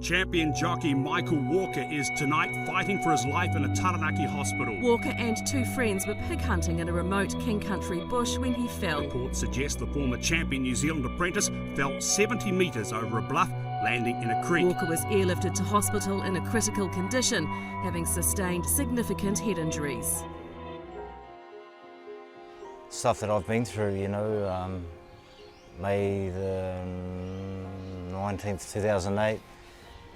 Champion jockey Michael Walker is tonight fighting for his life in a Taranaki hospital. Walker and two friends were pig hunting in a remote King Country bush when he fell. Reports suggest the former champion New Zealand apprentice fell 70 metres over a bluff, landing in a creek. Walker was airlifted to hospital in a critical condition, having sustained significant head injuries. Stuff that I've been through, May the 19th, 2008.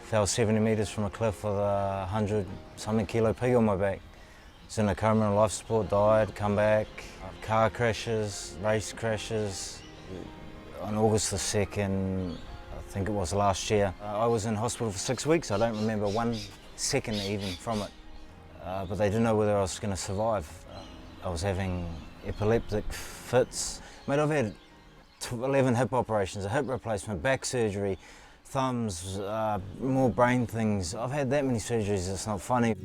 Fell 70 metres from a cliff with a 100-something kilo pig on my back. Was in a coma and life support, died, come back. Car crashes, race crashes. On August the 2nd, I think it was last year, I was in hospital for 6 weeks. I don't remember 1 second even from it. But they didn't know whether I was going to survive. I was having epileptic fits. Mate, I've had 11 hip operations, a hip replacement, back surgery, thumbs, more brain things. I've had that many surgeries, it's not funny.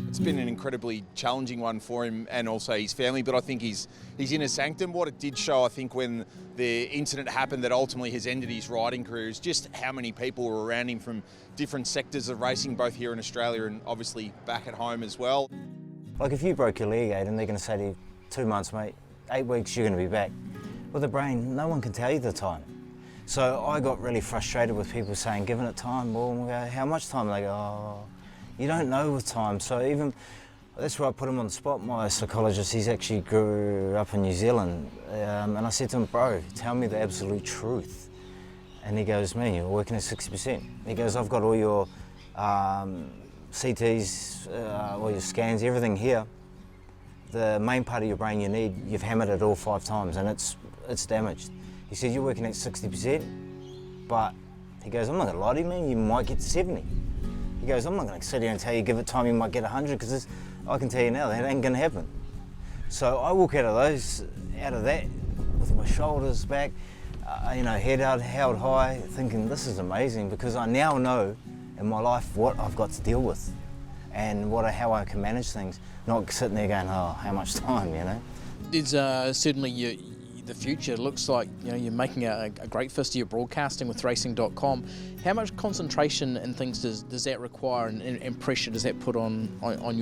It's been an incredibly challenging one for him and also his family, but I think he's in a sanctum. What it did show, I think, when the incident happened that ultimately has ended his riding career is just how many people were around him from different sectors of racing, both here in Australia and obviously back at home as well. Like if you broke your leg, Aidan, they're going to say to you, 2 months, mate, 8 weeks, you're going to be back. With the brain, no one can tell you the time. So I got really frustrated with people saying, giving it time, well, we go, how much time? They go, oh, you don't know with time. So even, that's where I put him on the spot. My psychologist, he's actually grew up in New Zealand. And I said to him, bro, tell me the absolute truth. And he goes, man, you're working at 60%. He goes, I've got all your CTs, all your scans, everything here. The main part of your brain you need, you've hammered it all 5 times and it's damaged. He said, you're working at 60%, but he goes, I'm not gonna lie to you, man, you might get to 70. He goes, I'm not gonna sit here and tell you, give it time, you might get 100, because I can tell you now, that ain't gonna happen. So I walk out of that, with my shoulders back, head out, held high, thinking this is amazing, because I now know in my life what I've got to deal with and how I can manage things, not sitting there going, oh, how much time, There's certainly the future looks like you're making a great fist of your broadcasting with racing.com. How much concentration and things does that require and pressure does that put on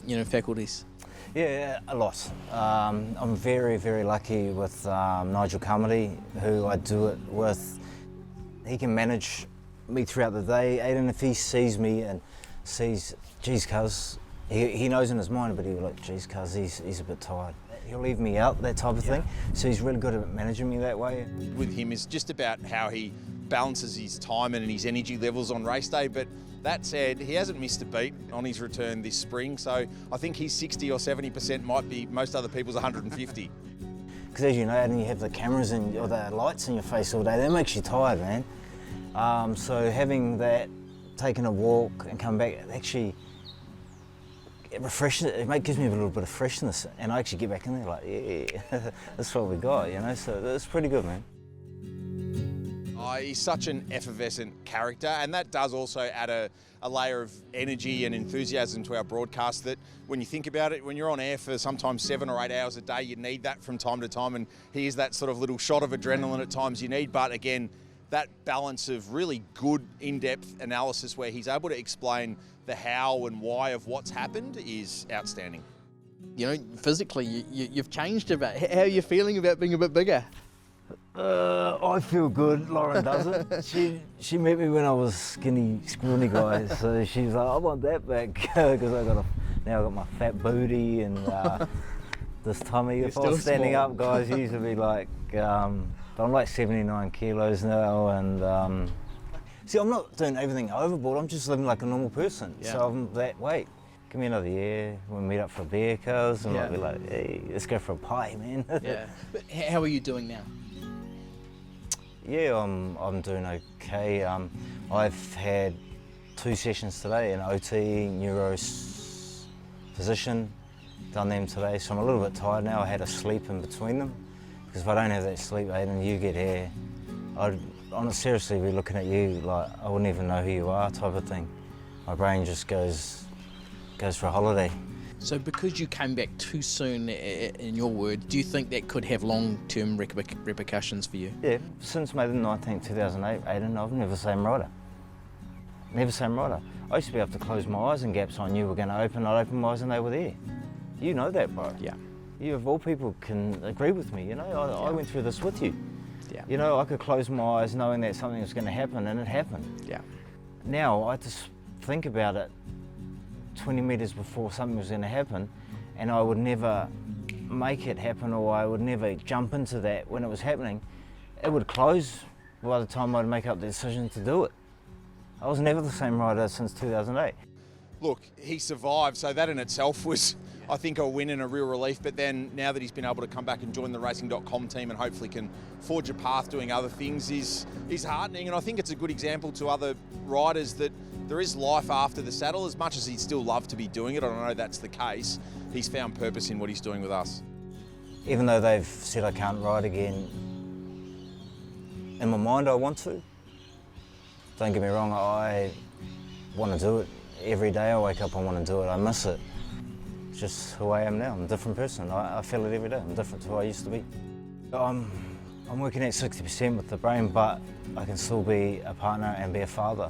your faculties? Yeah, a lot. I'm very, very lucky with Nigel Carmody, who I do it with. He can manage me throughout the day. Aidan, if he sees me and sees, geez, cuz, he knows in his mind, but he'll be like, geez, cuz, he's a bit tired. He'll leave me out, that type of thing. So he's really good at managing me that way. With him is just about how he balances his time and his energy levels on race day. But that said, he hasn't missed a beat on his return this spring. So I think his 60 or 70% might be most other people's 150. Because as you know, and you have the cameras or the lights in your face all day, that makes you tired, man. So having that, taking a walk and come back, actually, it gives me a little bit of freshness, and I actually get back in there like, yeah, that's what we got, so that's pretty good, man. He's such an effervescent character, and that does also add a layer of energy and enthusiasm to our broadcast that, when you think about it, when you're on air for sometimes 7 or 8 hours a day, you need that from time to time, and here's that sort of little shot of adrenaline at times you need, but again, that balance of really good in-depth analysis where he's able to explain the how and why of what's happened is outstanding. Physically, you've changed a bit. How are you feeling about being a bit bigger? I feel good, Lauren doesn't. She met me when I was skinny, scrawny guy, so she's like, I want that back, because now I've got my fat booty and this tummy. If I was standing small. up, guys used to be like, I'm like 79 kilos now, and see, I'm not doing everything overboard, I'm just living like a normal person, so I'm that weight. Give me another year, we'll meet up for a beer, cuz, and I'll be like, hey, let's go for a pie, man. Yeah. But how are you doing now? Yeah, I'm doing okay. I've had 2 sessions today, an OT, neuro physician, done them today, so I'm a little bit tired now. I had a sleep in between them, because if I don't have that sleep, Aidan, you get here, I'd seriously be looking at you like I wouldn't even know who you are, type of thing. My brain just goes for a holiday. So because you came back too soon, in your words, do you think that could have long-term repercussions for you? Yeah, since May the 19th, 2008, Aidan, I've never the same rider. never the same rider. I used to be able to close my eyes and gaps I knew were going to open. I'd open my eyes and they were there. You know that, bro. Yeah. You of all people can agree with me, you know. I went through this with you. Yeah. You know, I could close my eyes knowing that something was going to happen, and it happened. Yeah. Now I just think about it 20 metres before something was going to happen, and I would never make it happen, or I would never jump into that when it was happening. It would close by the time I'd make up the decision to do it. I was never the same rider since 2008. Look, he survived, so that in itself was, I think, a win and a real relief. But then now that he's been able to come back and join the Racing.com team and hopefully can forge a path doing other things is heartening. And I think it's a good example to other riders that there is life after the saddle. As much as he'd still love to be doing it, I know that's the case, he's found purpose in what he's doing with us. Even though they've said I can't ride again, in my mind I want to. Don't get me wrong, I want to do it. Every day I wake up I want to do it, I miss it. It's just who I am now, I'm a different person. I feel it every day, I'm different to who I used to be. I'm working at 60% with the brain, but I can still be a partner and be a father.